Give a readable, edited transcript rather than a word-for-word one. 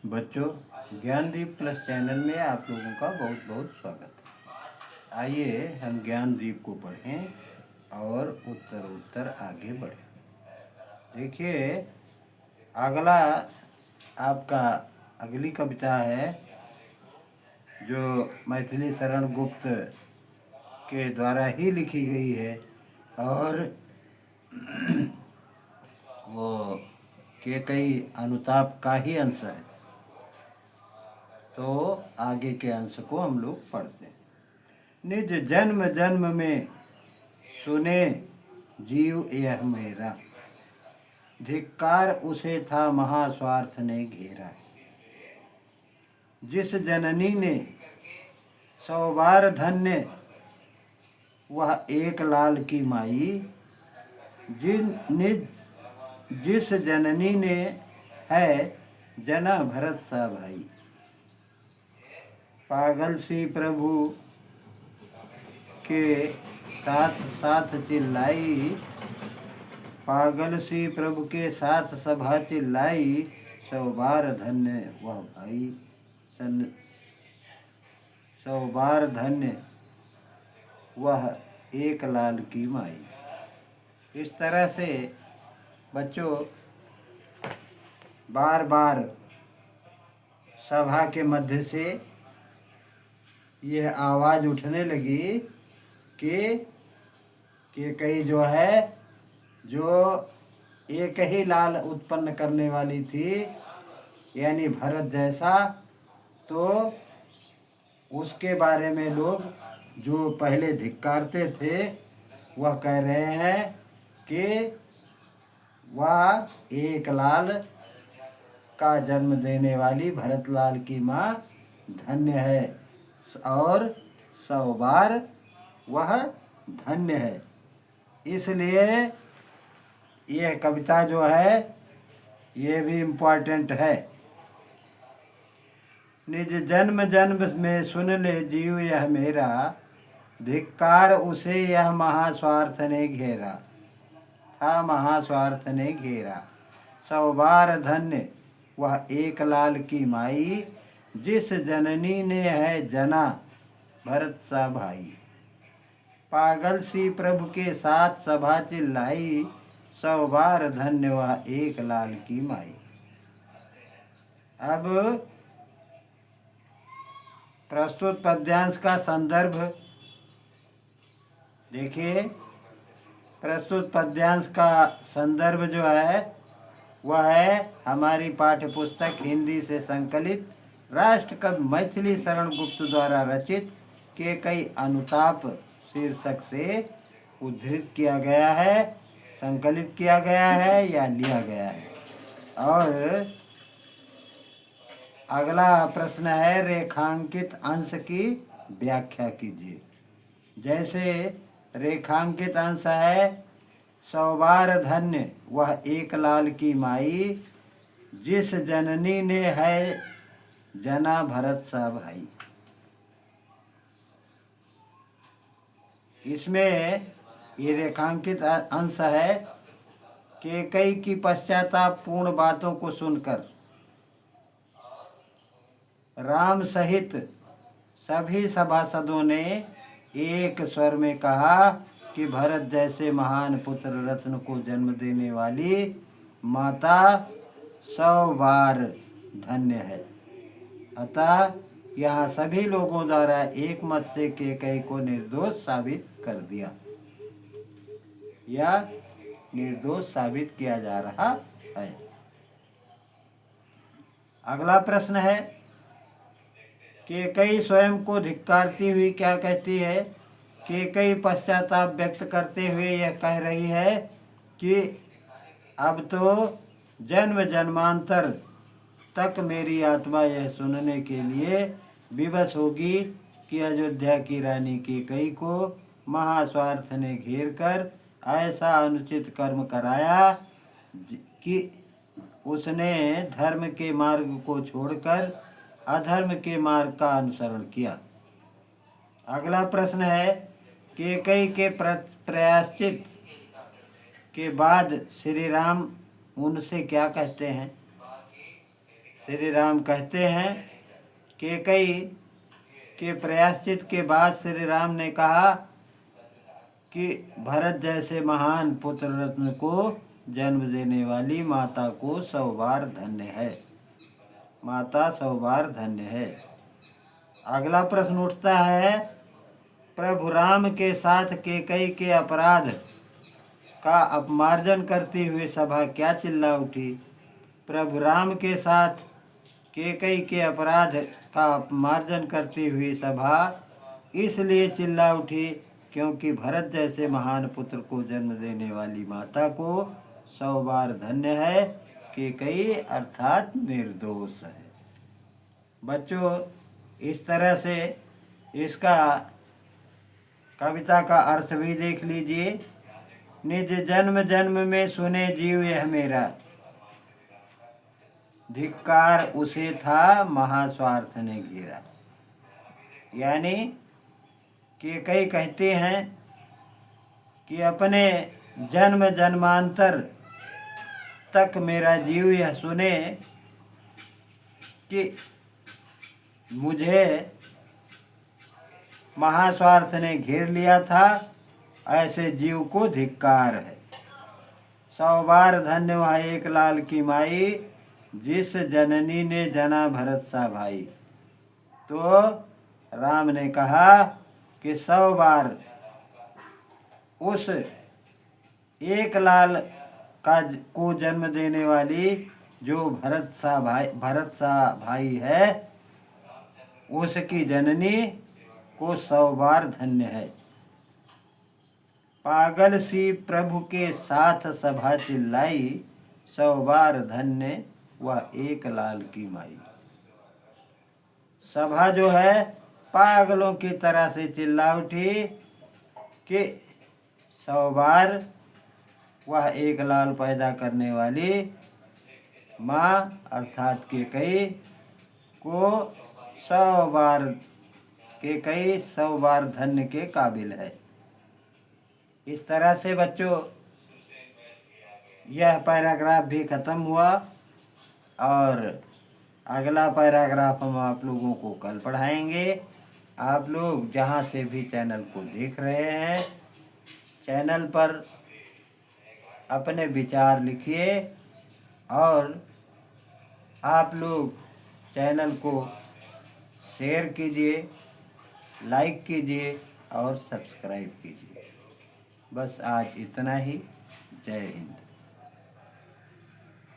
बच्चों, Gyandeep plus channel में आप लोगों का बहुत बहुत स्वागत है। आइए हम ज्ञानदीप को पढ़ें और उत्तर आगे बढ़ें। देखिए, अगला आपका अगली कविता है जो मैथिली शरण गुप्त के द्वारा ही लिखी गई है और वो के कई अनुताप का ही अंश है। तो आगे के अंश को हम लोग पढ़ते हैं। निज जन्म जन्म में सुने जीव यह मेरा, धिक्कार उसे था महास्वार्थ ने घेरा। जिस जननी ने 100 बार धन्य वह एक लाल की माई, जिस जननी ने है जना भरत सा भाई। पागल सी प्रभु के साथ साथ चिल्लाई, पागल सी प्रभु के साथ सभा चिल्लाई। 100 बार धन्य वह भाई 100 बार धन्य वह एक लाल की माई। इस तरह से बच्चों बार बार सभा के मध्य से यह आवाज़ उठने लगी कि कई जो है जो एक ही लाल उत्पन्न करने वाली थी यानी भरत जैसा, तो उसके बारे में लोग जो पहले धिक्कारते थे वह कह रहे हैं कि वह एक लाल का जन्म देने वाली भरत लाल की माँ धन्य है और 100 बार वह धन्य है। इसलिए यह कविता जो है ये भी इम्पोर्टेंट है। निज जन्म जन्म में सुन ले जीव यह मेरा, धिक्कार उसे यह महास्वार्थ ने घेरा था महास्वार्थ ने घेरा। 100 बार धन्य वह एक लाल की माई, जिस जननी ने है जना भरत सा भाई। पागल सी प्रभु के साथ सभा चिल्लाई, 100 बार धन्य वह एक लाल की माई। अब प्रस्तुत पद्यांश का संदर्भ देखिए। प्रस्तुत पद्यांश का संदर्भ जो है वह है हमारी पाठ्य पुस्तक हिंदी से संकलित राष्ट्रकवि मैथिली शरण गुप्त द्वारा रचित के कई अनुताप शीर्षक से उद्धृत किया गया है, संकलित किया गया है या लिया गया है। और अगला प्रश्न है रेखांकित अंश की व्याख्या कीजिए। जैसे रेखांकित अंश है 100 बार धन्य वह एक लाल की माई, जिस जननी ने है जना भरत सा भाई। इसमें ये रेखांकित अंश है कि कई की पश्चाताप पूर्ण बातों को सुनकर राम सहित सभी सभासदों ने एक स्वर में कहा कि भरत जैसे महान पुत्र रत्न को जन्म देने वाली माता 100 बार धन्य है। अतः यहाँ सभी लोगों द्वारा एक मत से केकई को निर्दोष साबित कर दिया या निर्दोष साबित किया जा रहा है। अगला प्रश्न है कि कई स्वयं को धिक्कारती हुई क्या कहती है कि कई पश्चाताप व्यक्त करते हुए यह कह रही है कि अब तो जन्म जन्मांतर तक मेरी आत्मा यह सुनने के लिए विवश होगी कि अयोध्या की रानी कैकेयी को महास्वार्थ ने घेर कर ऐसा अनुचित कर्म कराया कि उसने धर्म के मार्ग को छोड़कर अधर्म के मार्ग का अनुसरण किया। अगला प्रश्न है कैकेयी के प्रायश्चित के बाद श्री राम उनसे क्या कहते हैं। श्री राम कहते हैं कि कई के प्रायश्चित के बाद श्री राम ने कहा कि भरत जैसे महान पुत्र रत्न को जन्म देने वाली माता को 100 बार धन्य है। माता 100 बार धन्य है। अगला प्रश्न उठता है, प्रभु राम के साथ कैकेयी के अपराध का अपमार्जन करती हुई सभा क्या चिल्ला उठी? प्रभु राम के साथ कैकेयी के अपराध का अपमार्जन करती हुई सभा इसलिए चिल्ला उठी क्योंकि भरत जैसे महान पुत्र को जन्म देने वाली माता को 100 बार धन्य है। कैकेयी अर्थात निर्दोष है। बच्चों, इस तरह से इसका कविता का अर्थ भी देख लीजिए। निज जन्म जन्म में सुने जीव यह मेरा, धिक्कार उसे था महास्वार्थ ने घेरा। यानी कैकेयी कहते हैं कि अपने जन्म जन्मांतर तक मेरा जीव यह सुने कि मुझे महास्वार्थ ने घेर लिया था, ऐसे जीव को धिक्कार है। 100 बार धन्य वह एक लाल की माई, जिस जननी ने जना भरत सा भाई। तो राम ने कहा कि 100 बार उस एक लाल का को जन्म देने वाली जो भरत सा भाई है, उसकी जननी को 100 बार धन्य है। पागल सी प्रभु के साथ सभा चिल्लाई, 100 बार धन्य वह एक लाल की माई। सभा जो है पागलों की तरह से चिल्ला उठी कि 100 बार वह एक लाल पैदा करने वाली माँ अर्थात कैकेयी को 100 बार कैकेयी 100 बार धन्य के काबिल है। इस तरह से बच्चों यह पैराग्राफ भी ख़त्म हुआ और अगला पैराग्राफ हम आप लोगों को कल पढ़ाएंगे। आप लोग जहाँ से भी चैनल को देख रहे हैं, चैनल पर अपने विचार लिखिए और आप लोग चैनल को शेयर कीजिए, लाइक कीजिए और सब्सक्राइब कीजिए। बस आज इतना ही। जय हिंद।